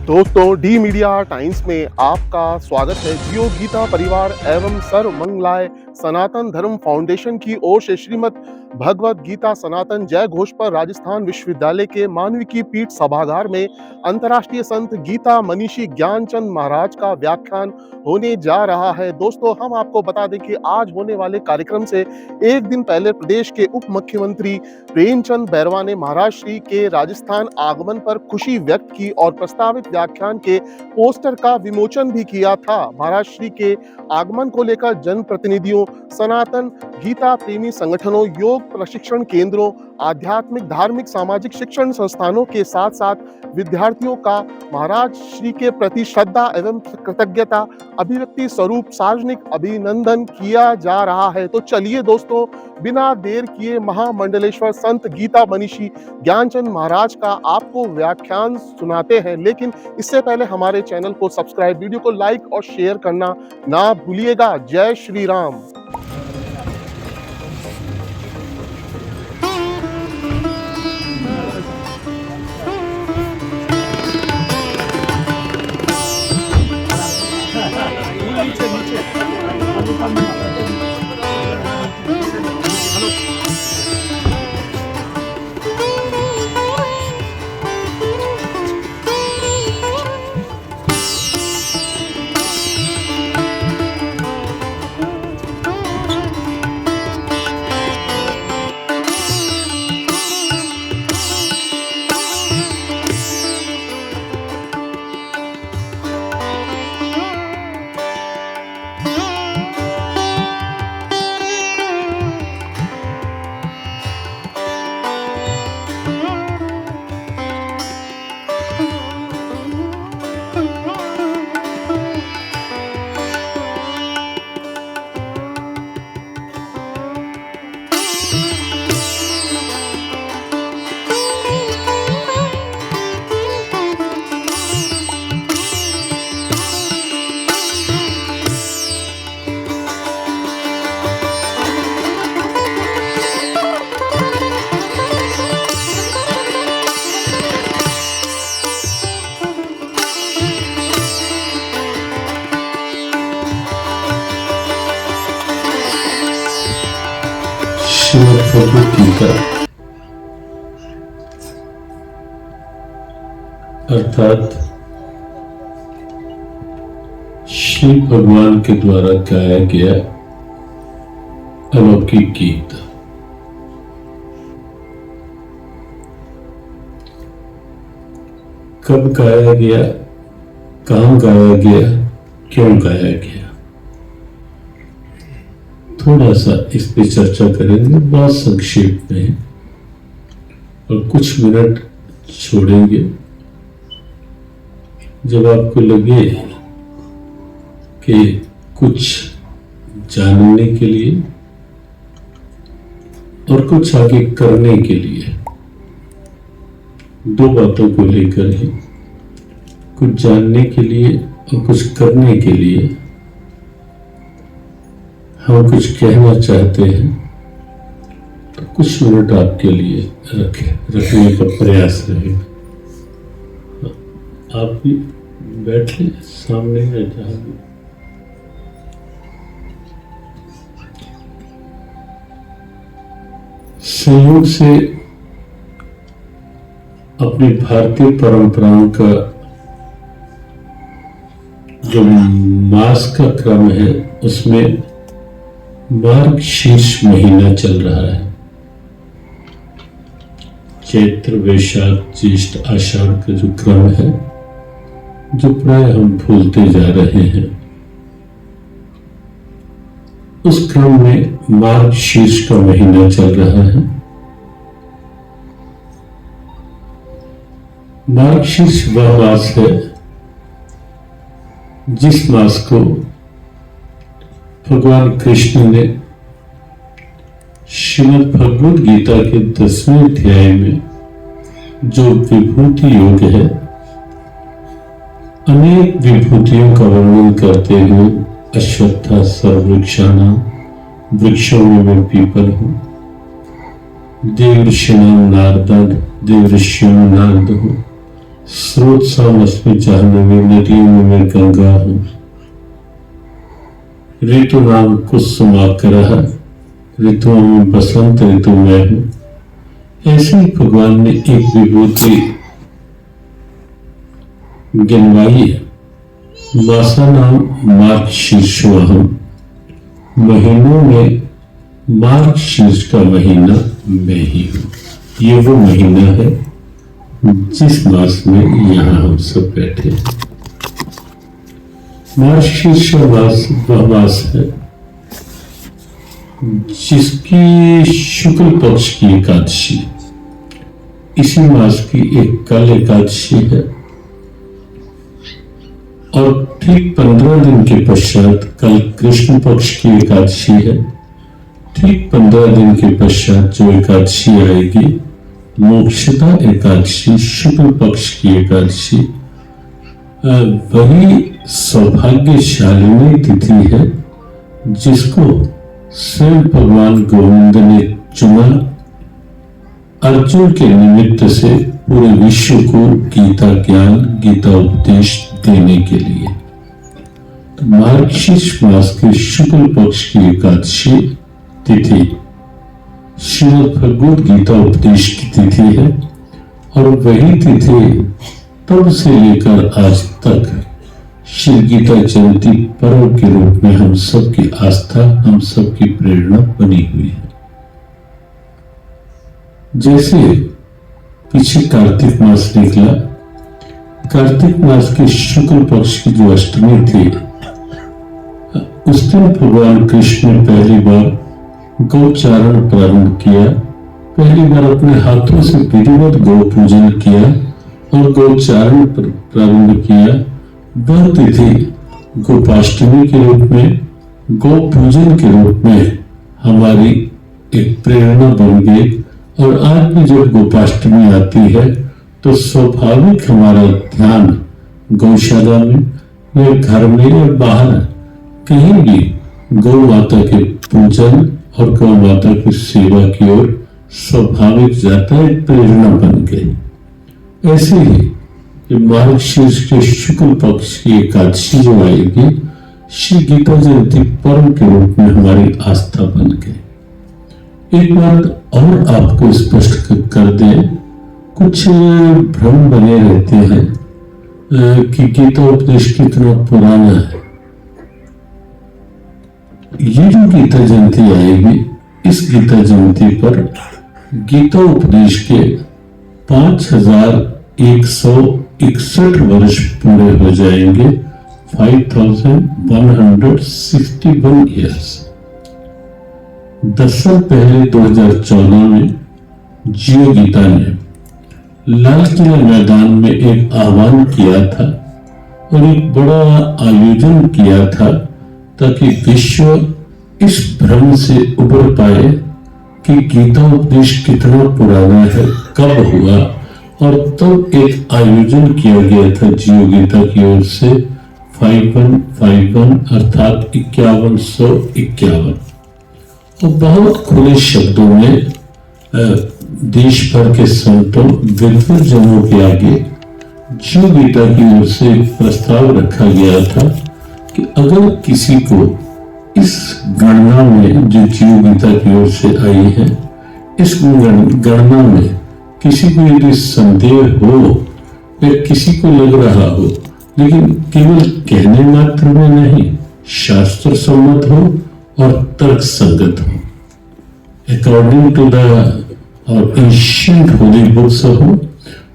दोस्तों D media times में आपका स्वागत है। जियो गीता परिवार एवं सर्व मंगलाय सनातन धर्म फाउंडेशन की ओर से श्रीमद् भगवत गीता सनातन जय घोष पर राजस्थान विश्वविद्यालय के मानविकी पीठ सभागार में अंतर्राष्ट्रीय संत गीता मनीषी ज्ञानचंद महाराज का व्याख्यान होने जा रहा है। दोस्तों हम आपको बता दें कि आज होने वाले कार्यक्रम से एक दिन पहले प्रदेश के उप मुख्यमंत्री प्रेमचंद बैरवा ने महाराज श्री के राजस्थान आगमन पर खुशी व्यक्त की और प्रस्तावित व्याख्यान के पोस्टर का विमोचन भी किया था। महाराज श्री के आगमन को लेकर जनप्रतिनिधियों, सनातन गीता प्रेमी संगठनों, योग प्रशिक्षण केंद्रों, आध्यात्मिक, धार्मिक, सामाजिक शिक्षण संस्थानों के साथ साथ विद्यार्थियों का महाराज श्री के प्रति श्रद्धा एवं कृतज्ञता अभिव्यक्ति स्वरूप सार्वजनिक अभिनंदन किया जा रहा है। तो चलिए दोस्तों बिना देर किए महामंडलेश्वर संत गीता मनीषी ज्ञानचंद महाराज का आपको व्याख्यान सुनाते हैं। लेकिन इससे पहले हमारे चैनल को सब्सक्राइब, वीडियो को लाइक और शेयर करना ना भूलिएगा। जय श्री राम। श्रीमद् भगवत गीता अर्थात श्री भगवान के द्वारा गाया गया अलौकिक गीत। कब गाया गया, कहाँ गाया गया, क्यों गाया गया, थोड़ा सा इस पे चर्चा करेंगे बहुत संक्षेप में और कुछ मिनट छोड़ेंगे जब आपको लगे कि कुछ जानने के लिए और कुछ आगे करने के लिए। दो बातों को लेकर है, कुछ जानने के लिए और कुछ करने के लिए हम कुछ कहना चाहते हैं तो कुछ मिनट आपके लिए रखने का प्रयास रहेगा। आप भी बैठ लें सामने या जहां भी। संयोग से अपनी भारतीय परंपराओं का जो मास का क्रम है उसमें मार्गशीर्ष महीना चल रहा है। चैत्र, वैशाख, ज्येष्ठ, आषाढ़ का जो क्रम है जो प्राय हम भूलते जा रहे हैं, उस क्रम में मार्गशीर्ष का महीना चल रहा है। मार्गशीर्ष वह मास है जिस मास को भगवान कृष्ण ने श्रीमद् भगवत गीता के 10वें अध्याय में जो विभूति योग है, अनेक विभूतियों का वर्णन करते हुए अश्वत्था सर्ववृक्षाणां वृक्षों में मैं पीपल हूं, देवऋषिणां नारद देवऋषियों नारद हूं, स्रोत सामस्मी जाह्नवी, नदियों में मैं गंगा हूं। ऋतु नाम कुसुमाकरः, ऋतुओं में बसंत ऋतु में हूं। ऐसे ही भगवान ने एक विभूति गिनवाई है। मासा नाम मार्गशीर्षोऽहम्, महीनों में मार्गशीर्ष का महीना मैं ही हूं। ये वो महीना है जिस मास में यहां हम सब बैठे हैं। मार्गशीर्ष मास वह मास है जिसकी शुक्ल पक्ष की एकादशी, इसी मास की एक कल एकादशी है और ठीक 15 दिन के पश्चात कल कृष्ण पक्ष की एकादशी है। ठीक 15 दिन के पश्चात जो एकादशी आएगी मोक्षदा एकादशी, शुक्ल पक्ष की एकादशी, वही सौभाग्यशालिनी तिथि है जिसको स्वयं भगवान गोविंद ने चुना अर्जुन के निमित्त से पूरे विश्व को गीता ज्ञान, गीता उपदेश देने के लिए। तो मार्गशीर्ष मास के शुक्ल पक्ष की एकादशी तिथि श्रीमद् भगवद गीता उपदेश की तिथि है और वही तिथि तब से लेकर आज तक श्री गीता जयंती पर्व के रूप में हम सबकी आस्था, हम सबकी प्रेरणा बनी हुई है। जैसे पीछे कार्तिक मास निकला, कार्तिक मास के शुक्ल पक्ष की जो अष्टमी थी, उस दिन भगवान कृष्ण ने पहली बार गौचारण प्रारंभ किया। पहली बार अपने हाथों से विधिवत गौ पूजन किया और गौचारण प्रारंभ किया। वह तिथि गोपाष्टमी के रूप में, गौ पूजन के रूप में हमारी एक प्रेरणा बन गई और आज भी जब गोपाष्टमी आती है तो स्वाभाविक हमारा ध्यान गौशाला में या घर में या बाहर कहीं भी गौ माता के पूजन और गौ माता की सेवा की ओर स्वाभाविक जाता है, प्रेरणा बन गई। ऐसे ही मार्गशीर्ष के शुक्ल पक्ष की एकादशी जो आएगी श्री गीता जयंती पर्व के रूप में हमारी आस्था बन गई। एक बात और आपको स्पष्ट कर दें, कुछ भ्रम बने रहते हैं कि गीता उपदेश कितना पुराना है। ये जो गीता जयंती आएगी, इस गीता जयंती पर गीता उपदेश के 5161 वर्ष पूरे हो जाएंगे। 5161 ईयर्स। 10 साल पहले 2014 में जियो गीता ने लाल किला मैदान में एक आह्वान किया था और एक बड़ा आयोजन किया था ताकि विश्व इस भ्रम से उबर पाए कि गीता उपदेश कितना पुराना है, कब हुआ। और तब एक आयोजन किया गया था जियो गीता की ओर से 5151 अर्थात 5151 और बहुत खुले शब्दों में देश भर के संतों, विद्वजनों के आगे जियो गीता की ओर से एक प्रस्ताव रखा गया था कि अगर किसी को इस गणना में जो जियो गीता की ओर से आई है, इस गणना में किसी को यदि संदेह हो या किसी को लग रहा हो, लेकिन केवल कहने मात्र में नहीं, शास्त्र सम्मत हो और तर्क संगत हो, according to the ancient holy books हो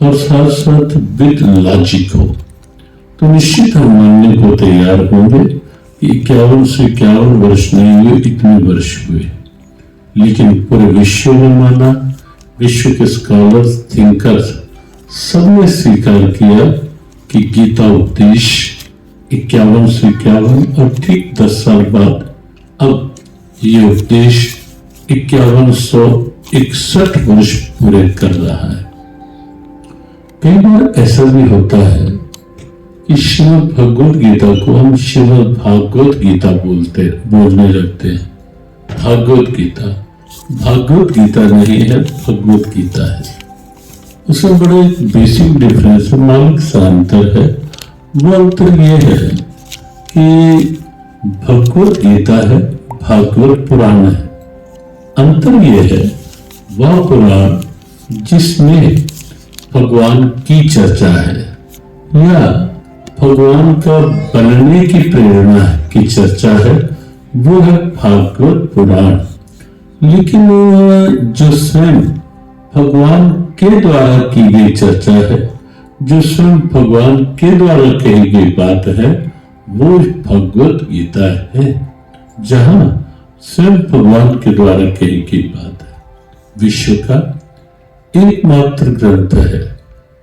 और साथ साथ विद लॉजिक हो, तो निश्चित हम मानने को तैयार होंगे कि 51 से 51 वर्ष नहीं हुए, इतने वर्ष हुए। लेकिन पूरे विश्व ने माना, विश्व के स्कॉलर्स, थिंकर्स सबने स्वीकार किया कि गीता उपदेश 51 से 51 और ठीक 10 साल बाद अब ये उपदेश 5161 वर्ष पूरे कर रहा है। कई बार ऐसा भी होता है कि श्रीमद् भगवद गीता को हम श्रीमद् भागवत गीता बोलने लगते हैं। भागवत गीता नहीं है, भगवत गीता है। उसमें बड़ा एक बेसिक डिफरेंस है, मौलिक सा अंतर है। वो अंतर ये है कि भगवत गीता है, भागवत पुराण है। अंतर ये है, वह पुराण जिसमें भगवान की चर्चा है या भगवान का बनने की प्रेरणा की चर्चा है, वो है भागवत पुराण। लेकिन जो स्वयं भगवान के द्वारा की गई चर्चा है, जो स्वयं भगवान के द्वारा कही गई बात है, वो भगवत गीता है, जहां स्वयं भगवान के द्वारा कही गई बात है। विश्व का एकमात्र ग्रंथ है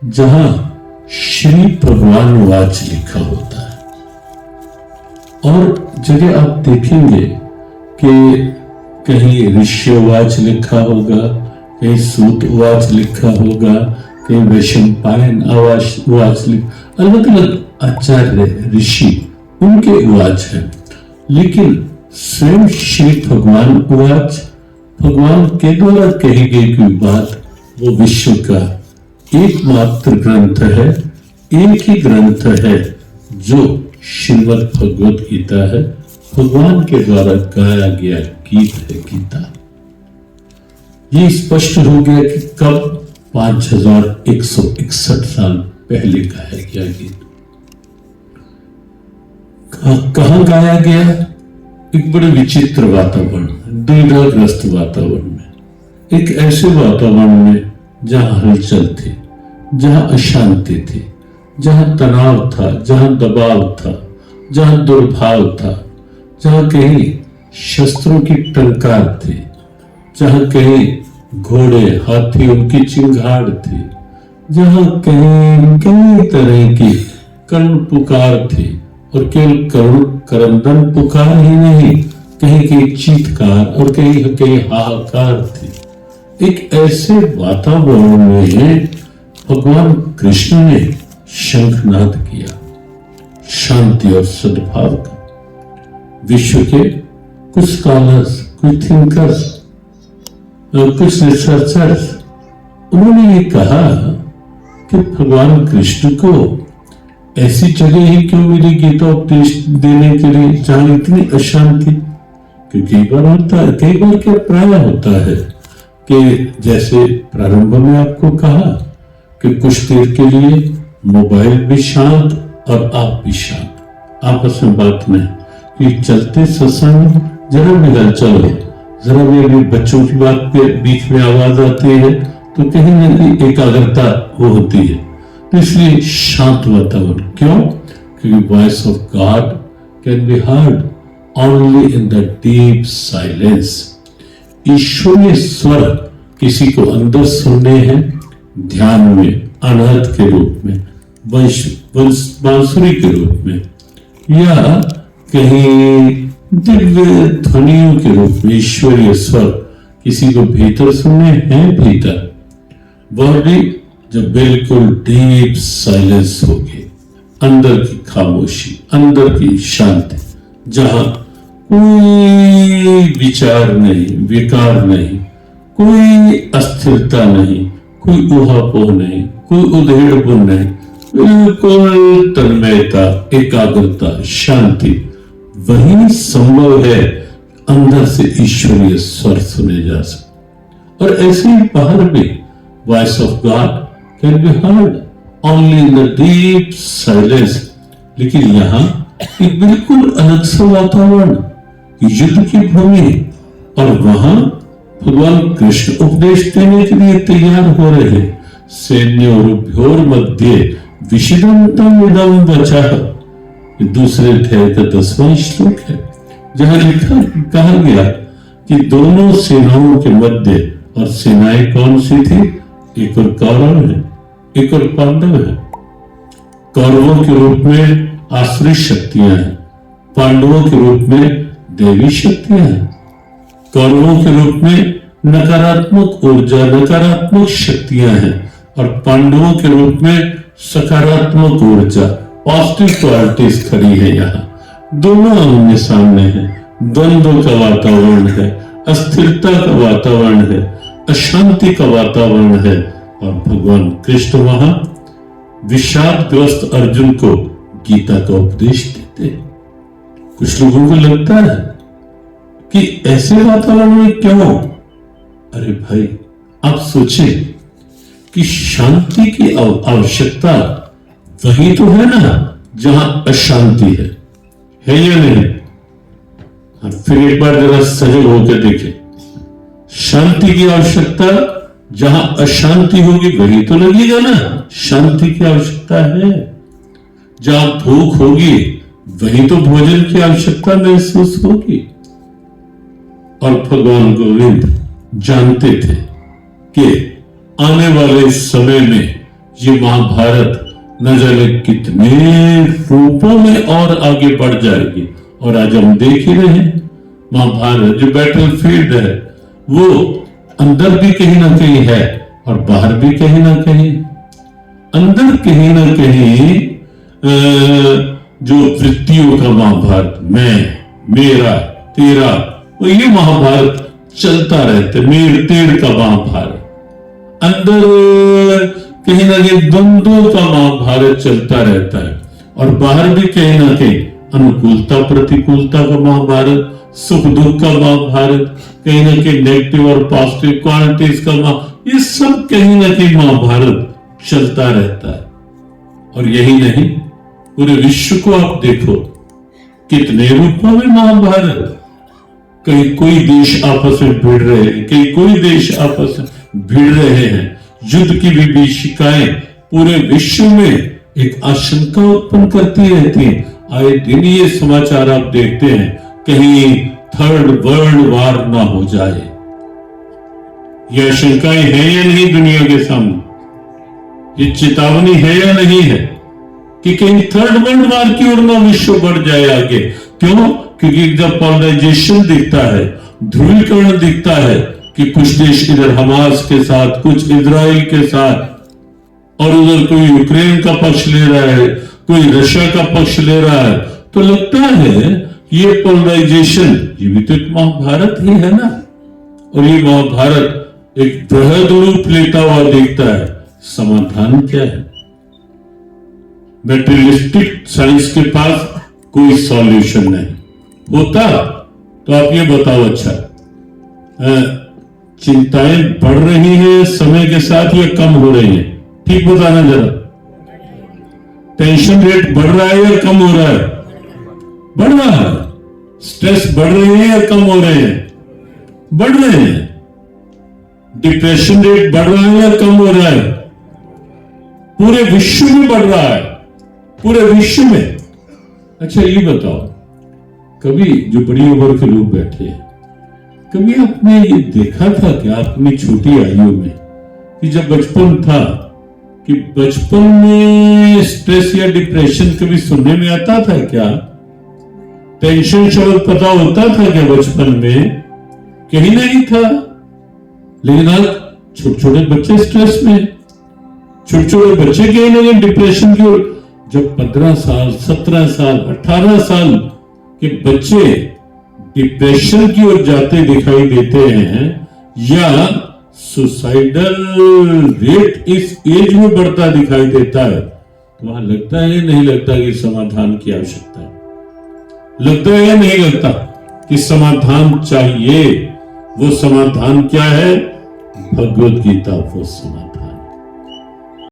जहां श्री भगवान वाच लिखा होता है। और जगह आप देखेंगे कि कहीं ऋष्यवाच लिखा होगा, कहीं सूत वाच लिखा होगा, कहीं वैशंपायन वाच अलग अलग आचार्य ऋषि उनके वाच है। लेकिन स्वयं श्री भगवान वाच, भगवान के द्वारा कही गई कोई बात, वो विश्व का एकमात्र ग्रंथ है। एक ही ग्रंथ है जो श्रीमद् भगवत गीता है, भगवान के द्वारा गाया गया गीत है गीता। ये स्पष्ट हो गया कि कब 5161 साल पहले गाया गया गीत। कहां गाया गया? एक बड़े विचित्र वातावरण, दुविधाग्रस्त वातावरण में, एक ऐसे वातावरण में जहां हलचल थी, जहां अशांति थी, जहां तनाव था, जहां दबाव था, जहां दुर्भाव था, जहां कहीं शस्त्रों की टंकार थी, जहां कहीं घोड़े हाथी उनकी चिंगाड़ थी, जहां कहीं कई तरह की कर्ण पुकार थी, और केवल करंदन पुकार ही नहीं, कहीं कहीं चीतकार और कहीं कहीं हाहाकार थी। एक ऐसे वातावरण में भगवान कृष्ण ने शंखनाद किया, शांति और सद्भाव का। विश्व के कुछ स्कॉलर्स, कुछ थिंकर्स, कुछ रिसर्चर्स, उन्होंने ये कहा कि भगवान कृष्ण को ऐसी जगह ही क्यों मिली गीता उपदेश देने के लिए जहां इतनी अशांति? क्योंकि कई बार होता है, कई बार क्या प्राय होता है कि जैसे प्रारंभ में आपको कहा कि कुछ देर के लिए मोबाइल भी शांत और आप भी शांत, आपस में बात नहीं, कि चलते सत्संग जरा भी हलचल हो, जरा भी बच्चों की बात के बीच में आवाज आती है तो कहीं ना कहीं एकाग्रता वो होती है। तो इसलिए शांत वातावरण। क्यों? क्योंकि voice of God can be heard only in the deep silence. ईश्वरीय स्वर किसी को अंदर सुनने हैं, ध्यान में, अनहद के रूप में, बांसुरी के रूप में, या कहीं दिव्य ध्वनियों के रूप में ईश्वरीय स्वर किसी को भीतर सुनने हैं, भीतर वह भी जब बिल्कुल डीप साइलेंस होगी, अंदर की खामोशी, अंदर की शांति, जहां कोई विचार नहीं, विकार नहीं, कोई अस्थिरता नहीं, कोई ऊहापोह नहीं, कोई उधेड़पुन नहीं, बिल्कुल तन्मयता, एकाग्रता, शांति, वही संभव है अंदर से ईश्वरीय स्वर सुने जा सकते। और ऐसे ही बाहर भी voice of God can be heard only in the deep silence. लेकिन यहाँ एक बिल्कुल अलग सा वातावरण, युद्ध की भूमि, और वहां भगवान कृष्ण उपदेश देने के लिए तैयार हो रहे। सैन्योरुभ्योर मध्ये विषिदंतम इदं वचः, दूसरे अध्याय का 10वां श्लोक है, जहां लिखा कहा गया कि दोनों सेनाओं के मध्य, और सेनाएं कौन सी थी? एक और कौरव है, एक और पांडव है। कौरवों के रूप में आसुरी शक्तियां हैं, पांडवों के रूप में देवी शक्तियां हैं। कौरवों के रूप में नकारात्मक ऊर्जा, नकारात्मक शक्तियां हैं, और पांडवों के रूप में सकारात्मक ऊर्जा, पॉजिटिव क्वालिटीज खड़ी है। यहाँ दोनों आमने सामने हैं, द्वंद्व का वातावरण है, अस्थिरता का वातावरण है, अशांति का वातावरण है, और भगवान कृष्ण वहां विषादग्रस्त अर्जुन को गीता का उपदेश देते हैं। कुछ लोगों को लगता है कि ऐसे वातावरण में क्यों? अरे भाई, आप सोचें कि शांति की आवश्यकता वही तो है ना जहां अशांति है या नहीं? और फिर एक बार जरा सजग होकर देखें, शांति की आवश्यकता जहां अशांति होगी वही तो लगेगा ना शांति की आवश्यकता है। जहां भूख होगी वही तो भोजन की आवश्यकता महसूस होगी। और भगवान गोविंद जानते थे कि आने वाले समय में ये महाभारत न जाने कितने रूपों में और आगे बढ़ जाएगी। और आज हम देख ही रहे हैं, महाभारत जो बैटलफील्ड है वो अंदर भी कहीं ना कहीं है और बाहर भी कहीं ना कहीं। अंदर कहीं ना कहीं जो वृत्तियों का महाभारत, मैं, मेरा, तेरा, वो ये महाभारत चलता रहता है, मेर तेर का महाभारत। अंदर कहीं ना कहीं द्वंद्वों का महाभारत चलता रहता है और बाहर भी कहीं ना कहीं अनुकूलता प्रतिकूलता का महाभारत, सुख दुख का महाभारत, कहीं ना कहीं नेगेटिव और पॉजिटिव क्वालिटीज का ये सब कहीं ना कहीं महाभारत चलता रहता है। और यही नहीं, पूरे विश्व को आप देखो, कितने रूपों में महाभारत। कहीं कोई देश आपस में भिड़ रहे हैं, कहीं कोई देश आपस में भिड़ रहे हैं। युद्ध की विभीषिकाएं पूरे विश्व में एक आशंका उत्पन्न करती रहती हैं। आए दिन ये समाचार आप देखते हैं, कहीं थर्ड वर्ल्ड वार ना हो जाए। ये आशंकाएं हैं या नहीं दुनिया के सामने? ये चेतावनी है या नहीं है कि कहीं थर्ड वर्ल्ड वार की ओर ना विश्व बढ़ जाए आगे? क्यों? क्योंकि जब पोलराइजेशन दिखता है, ध्रुवीकरण दिखता है कि कुछ देश इधर हमास के साथ, कुछ इजराइल के साथ, और उधर कोई यूक्रेन का पक्ष ले रहा है, कोई रशिया का पक्ष ले रहा है, तो लगता है ये पोलराइजेशन ये भी तो एक महाभारत ही है ना। और ये महाभारत एक बृहद रूप लेता हुआ दिखता है। समाधान क्या है? मेटेरियलिस्टिक साइंस के पास कोई सॉल्यूशन नहीं होता। तो आप ये बताओ, अच्छा चिंताएं बढ़ रही हैं समय के साथ या कम हो रही हैं? ठीक बताना जरा। टेंशन रेट बढ़ रहा है या कम हो रहा है? बढ़ रहा है। स्ट्रेस बढ़ रही है या कम हो रहे हैं? बढ़ रहे हैं। डिप्रेशन रेट बढ़ रहा है या कम हो रहा है? पूरे विश्व में बढ़ रहा है, पूरे विश्व में। अच्छा ये बताओ, कभी जो बड़ी उम्र के लोग बैठे हैं, कभी आपने ये देखा था कि अपनी छोटी आयु में कि जब बचपन था कि बचपन में स्ट्रेस या डिप्रेशन कभी सुनने में आता था क्या? टेंशन शब्द पता होता था क्या बचपन में? कहीं नहीं था। लेकिन आज छोटे छोटे बच्चे स्ट्रेस में, छोटे छोटे बच्चे कहीं ना कहीं डिप्रेशन की ओर। जब 15 साल 17 साल 18 साल के बच्चे डिप्रेशन की ओर जाते दिखाई देते हैं या सुसाइडल रेट इस एज में बढ़ता दिखाई देता है, तो वहां लगता है नहीं लगता कि समाधान की आवश्यकता है? लगता है या नहीं लगता कि समाधान चाहिए? वो समाधान क्या है? भगवत गीता वो समाधान।